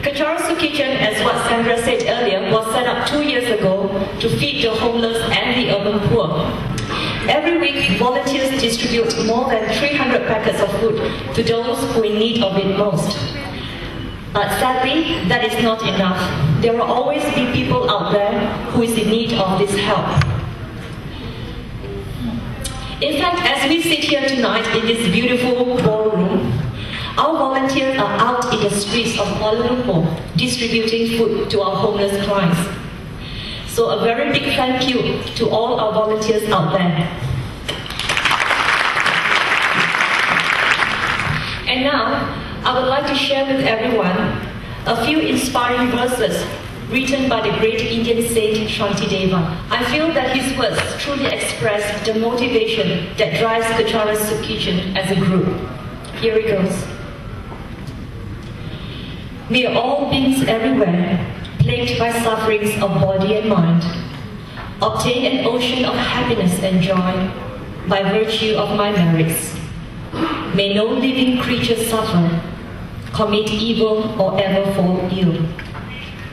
Kacharasu Kitchen, as what Sandra said earlier, was set up 2 years ago to feed the homeless and the urban poor. Every week, volunteers distribute more than 300 packets of food to those who are in need of it most. But sadly, that is not enough. There will always be people out there who is in need of this help. In fact, as we sit here tonight in this beautiful ballroom, our volunteers are out in the streets of Kuala Lumpur distributing food to our homeless clients. So a very big thank you to all our volunteers out there. And now, I would like to share with everyone a few inspiring verses written by the great Indian saint Shantideva. I feel that his words truly express the motivation that drives Kacharasu Kitchen as a group. Here it goes. May all beings everywhere, plagued by sufferings of body and mind, obtain an ocean of happiness and joy by virtue of my merits. May no living creature suffer, commit evil, or ever fall ill.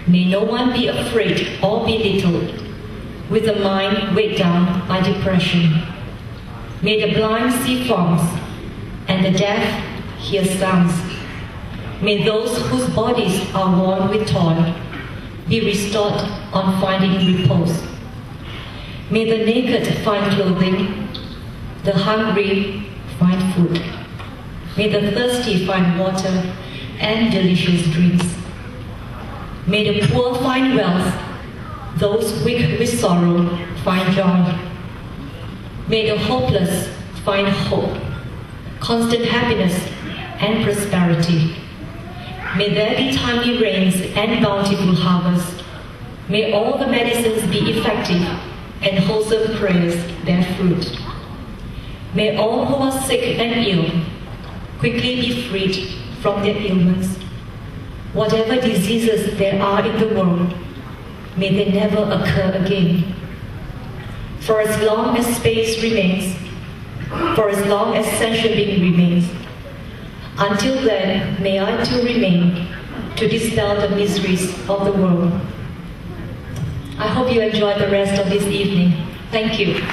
May no one be afraid or belittled, with a mind weighed down by depression. May the blind see forms, and the deaf hear sounds. May those whose bodies are worn with toil be restored on finding repose. May the naked find clothing, the hungry find food. May the thirsty find water and delicious drinks. May the poor find wealth, those weak with sorrow find joy. May the hopeless find hope, constant happiness and prosperity. May there be timely rains and bountiful harvests. May all the medicines be effective and wholesome prayers bear fruit. May all who are sick and ill quickly be freed from their ailments. Whatever diseases there are in the world, may they never occur again. For as long as space remains, for as long as sentient being remains, until then, may I too remain to dispel the miseries of the world. I hope you enjoy the rest of this evening. Thank you.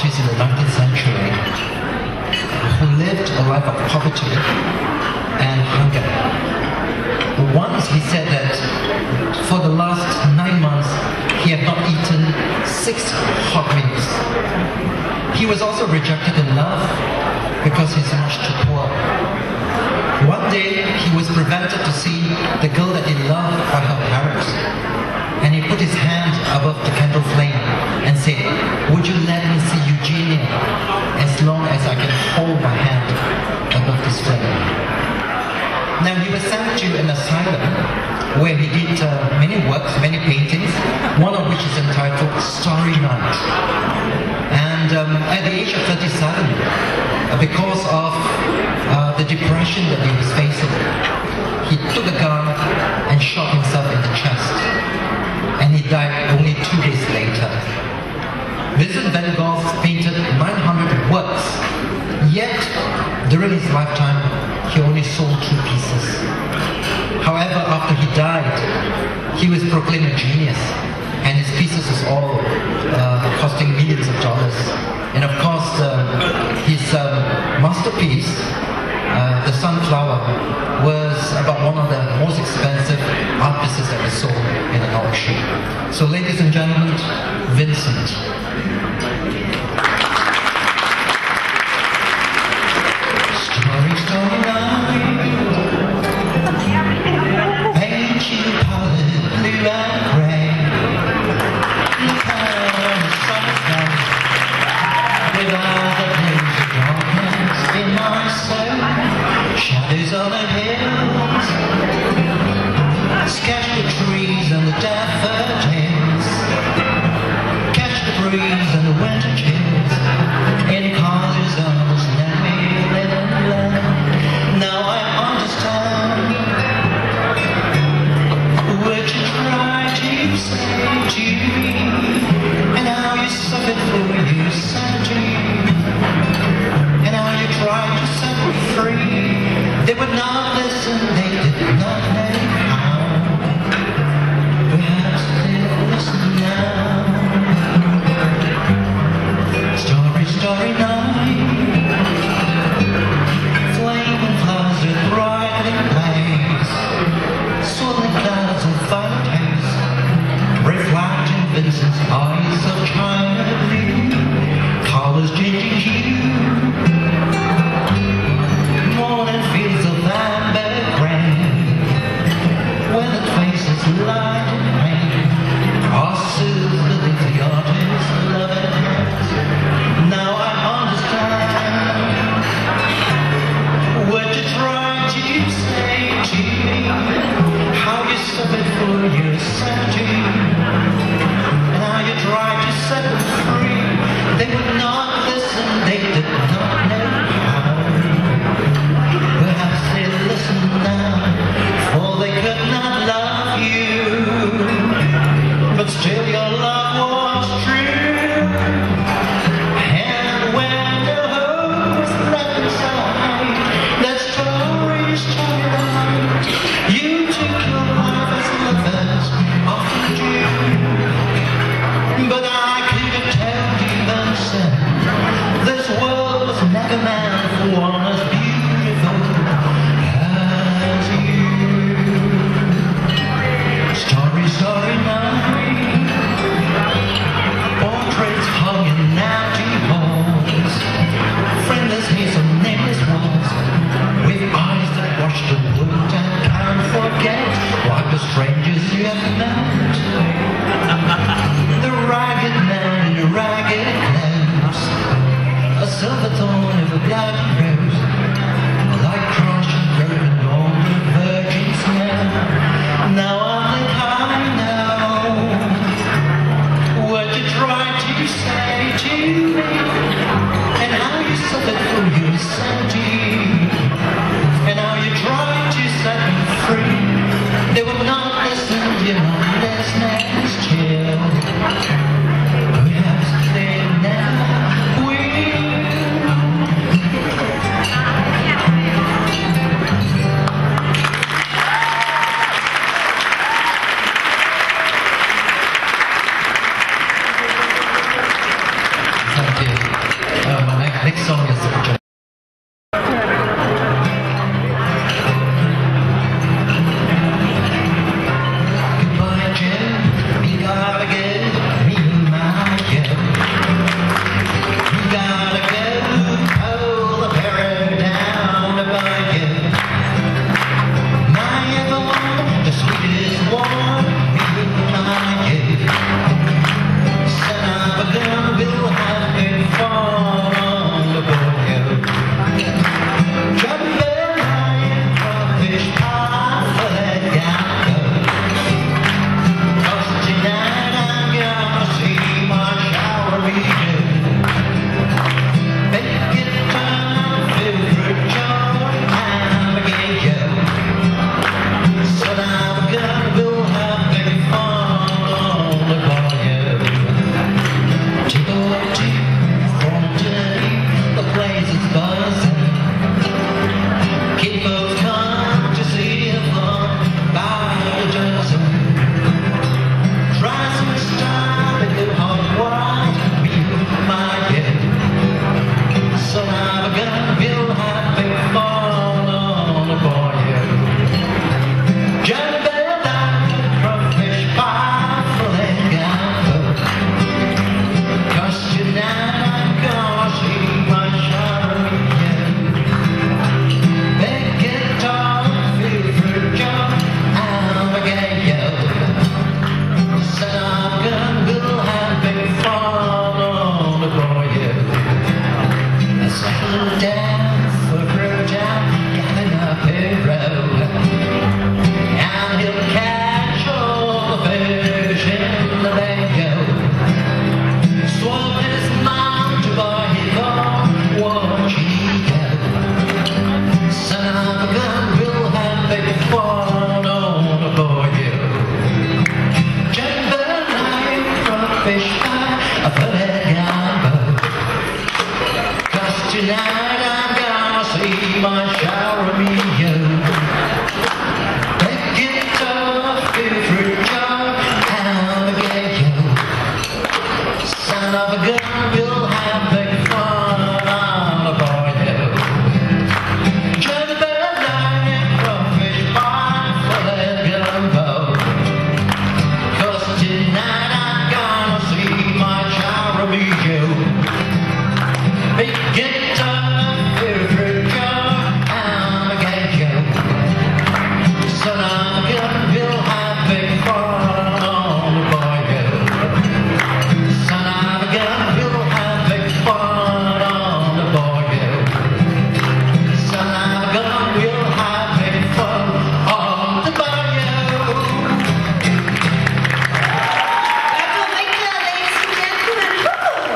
artist in the 19th century who lived a life of poverty and hunger. Once he said that for the last 9 months he had not eaten 6 hot meals. He was also rejected in love because he's much too poor. One day he was prevented to see the girl that he loved by her parents, and he put his hand above the candle flame and said, "Would you let me see Eugenia as long as I can hold my hand above this flame?" Now he was sent to an asylum where he did many works, many paintings, one of which is entitled Starry Night. And at the age of 37, because of the depression that he was facing, he took a gun and shot himself in the chest, and he died only 2 days later. Vincent van Gogh painted 900 works, yet during his lifetime he only sold 2 pieces. However, after he died, he was proclaimed a genius, and his pieces is all costing millions of dollars. And of course, his masterpiece, The Sunflower, was about one of the most expensive art pieces that we sold in an auction. So ladies and gentlemen, Vincent. Starry, starry night, paint you pallid blue and grey. Look out on the summer sky, with eyes that blaze the darkness in my soul. Shadows on the hills, sketch the trees and the daffodils, catch the breeze and the winter chills, in colors almost let me live and love. Now I understand what you tried to say to me, and how you suffered for your sanity, and how you tried to set me free. They would not listen, they did not know how. Perhaps they'll listen now. Starry, starry night, flaming flowers that brightly blaze, swirling clouds of violet haze, reflecting Vincent's eyes of china blue, colors changing hue. Morning fields of amber grain, weathered faces light and pain, are soothed beneath the artist's loving hands. Now I understand what you tried to say to me, how you suffered for your sanity, and how you tried to set me free. They would not listen, they did not know how. Perhaps they listen now, for they could not love you, but still your love was true. And when the hope was left inside that starry, starry night, you took your life as lovers often do. But I could tell you, Vincent, this world was never meant for one as beautiful as you. Starry, starry night, portraits hung in empty halls, friendless haze on nameless walls, with eyes that watch the world and can't forget, like the strangers you have met. The ragged man in the ragged clothes, a silver thorn of a black rose, like crushed and broken on the virgin snow. Now I think I know what you tried to say to me, and how you suffered for your sanity, and how you tried to set me free. They would not listen, you know, listening still. Perhaps they never will. Thank you. Next song is Goodbye, Jim. We gotta get me and my Jim. We gotta get pull the ferry down to Bayou. My everyone, the sweetest one, me and my Jim. Son of a gun, we'll have big fun on the Bayou. Jumping high in crawfish pie for that gecko. 'Cause tonight I'm gonna see my shower redo. Make it turn favorite joy, I'm a gay Joe. Son of a gun, we'll have big fun on the Bayou. T-O-T, from today, the place is buzzing. Kid folks come to see the fun by the dozen. Try some style and go hard wild, me and my kid. Son of a gun, we'll have big fun on the Bayou. Jumping down the crawfish pie for that gecko. 'Cause tonight I'm gonna see my shower again. Big guitar, favorite job, I'm a gay yo. Son of a gun, we'll have big fun on the Bayou. I settled down for a job, gathering up a road. And he'll catch all the fish in the Bayou. Swap his mom to buy him all one Chico. Son of a gun, we'll have big fun on the Bayou. Jumping high from fish pie for that gumbo. 'Cause tonight I'm gonna see my shower Rio. Make it tough, favorite job, I'm a gay yo. Son of a gun, we'll have big fun on the Bayou. Jumping high from fish pie for that gumbo. 'Cause tonight I'm gonna see my shower Rio. Make it tough, favorite job, I'm a gay yo. Son of a gun, we'll have big fun on the Bayou. Son of a gun, we'll have big fun on the Bayou. Son of a gun, we'll have big fun on the Bayou. Gratulate, ladies and gentlemen. Woo!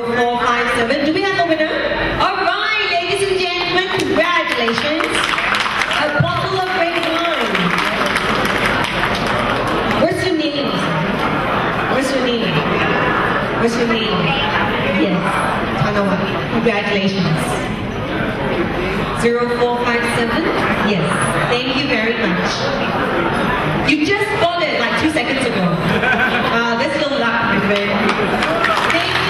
0457. Do we have a winner? All right, ladies and gentlemen, congratulations. A bottle of red wine. What's your name? What's your name? What's your name? Yes, Tanawa. Congratulations. 0457. Yes, thank you very much. You just bought it like 2 seconds ago. There's still luck, my friend. Thank you.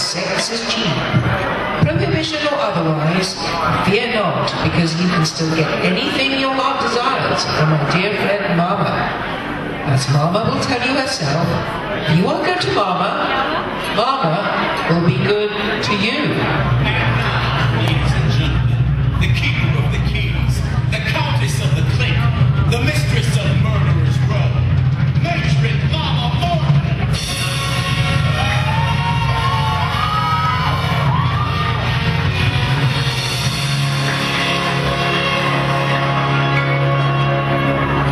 sex is cheap. Prohibition or otherwise, fear not, because you can still get anything your heart desires from my dear friend Mama. As Mama will tell you herself, if you are good to Mama, Mama will be good to you. Ladies and gentlemen, the keeper of the keys, the countess of the clique, the mistress of Murderers Row, Matron Mama Morton.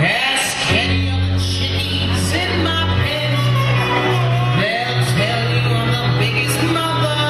Ask any of the chickies in my pen. They'll tell you I'm the biggest mother.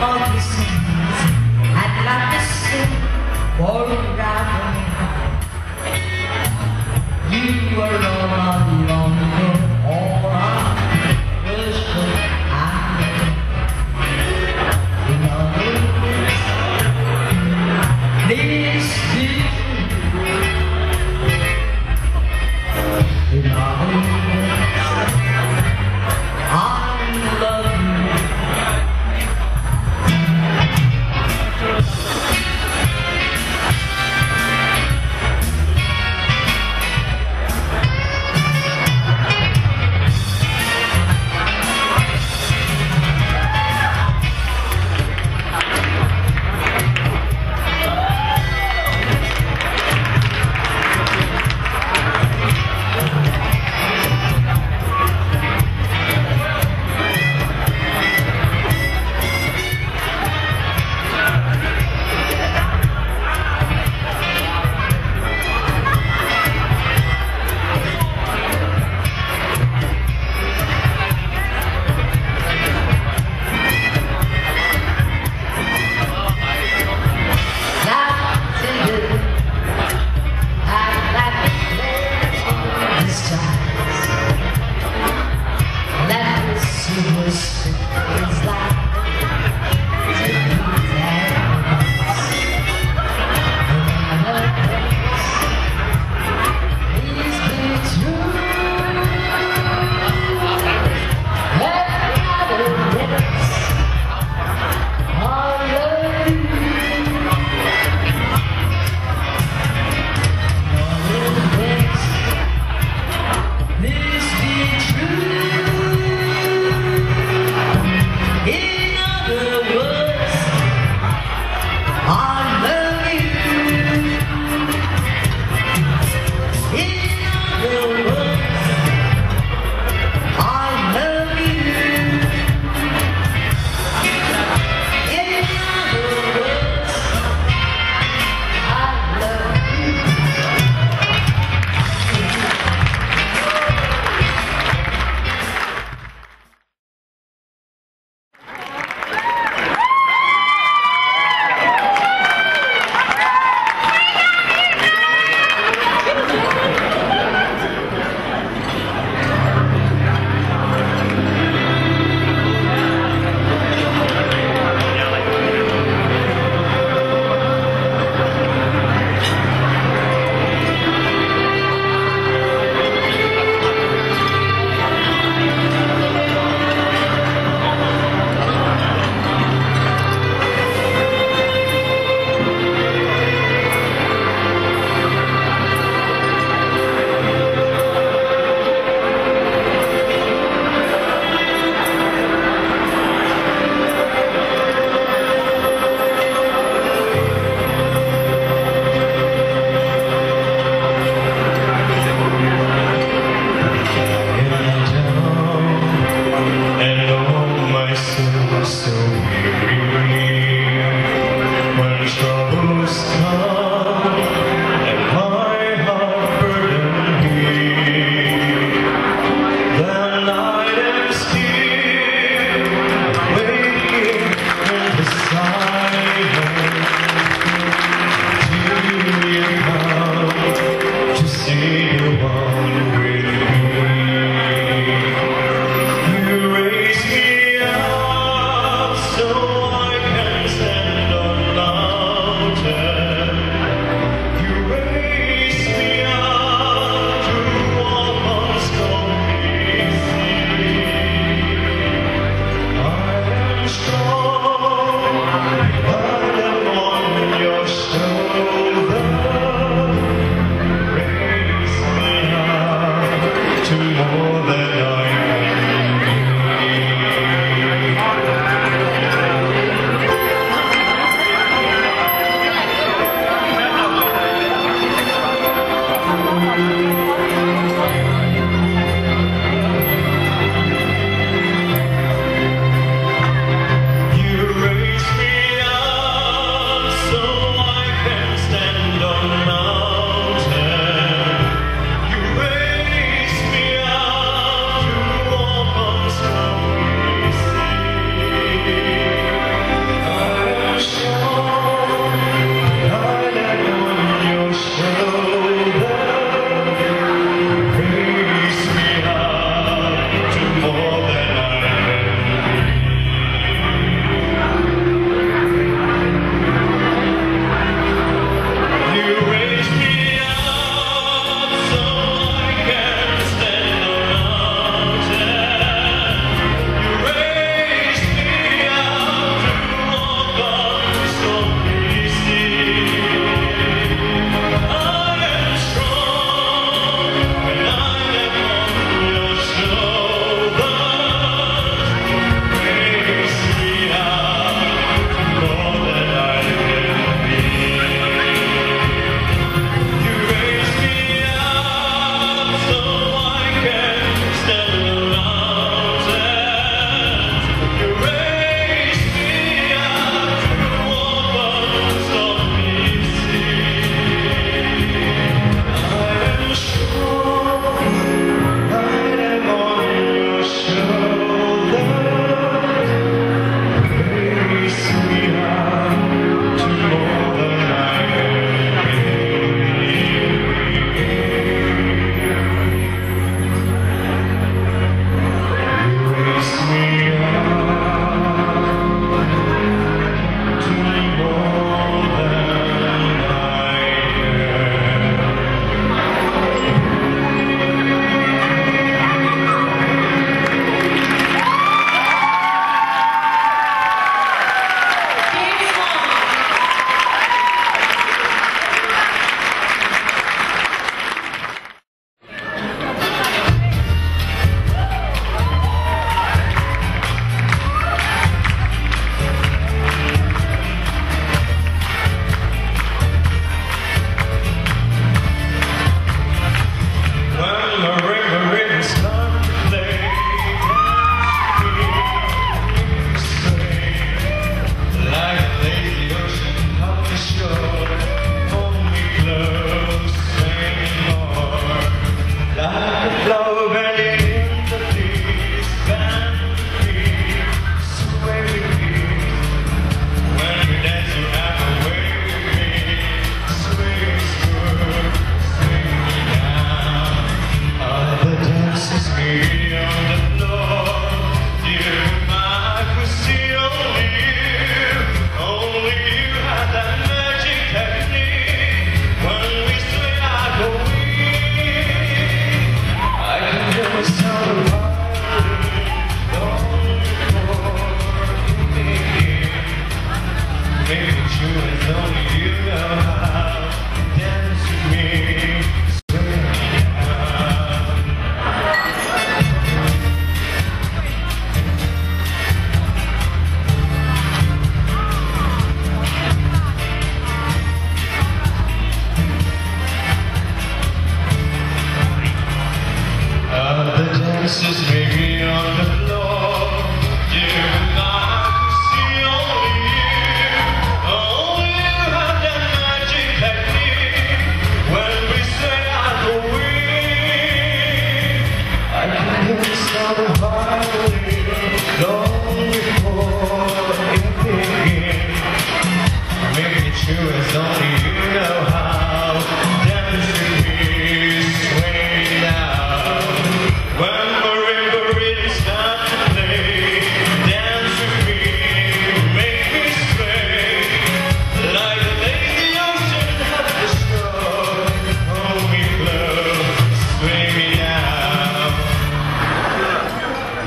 of the seas, and like the sea forever. You were all alone, all I wish that I knew. In other words, please be true. In other words, I love you.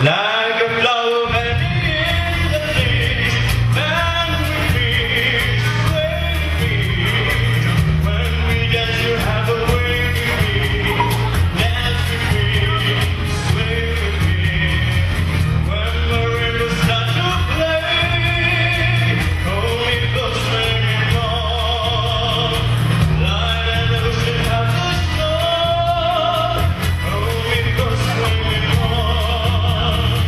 like a flower bed in the breeze. Dance with me, sway with me. When we dance, you have a way with me. Dance with me, sway with me. When the rainbow starts to play, oh, it goes swinging on. Light and ocean have the shore, oh, it goes swinging on.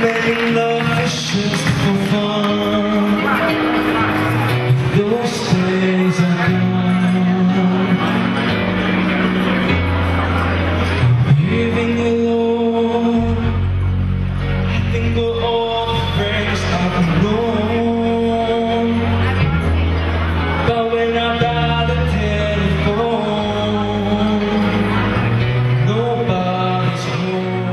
making love is just for fun. Those days are gone. Living alone, I think of all the friends I've known. But when I dial the telephone, nobody's home.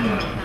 you.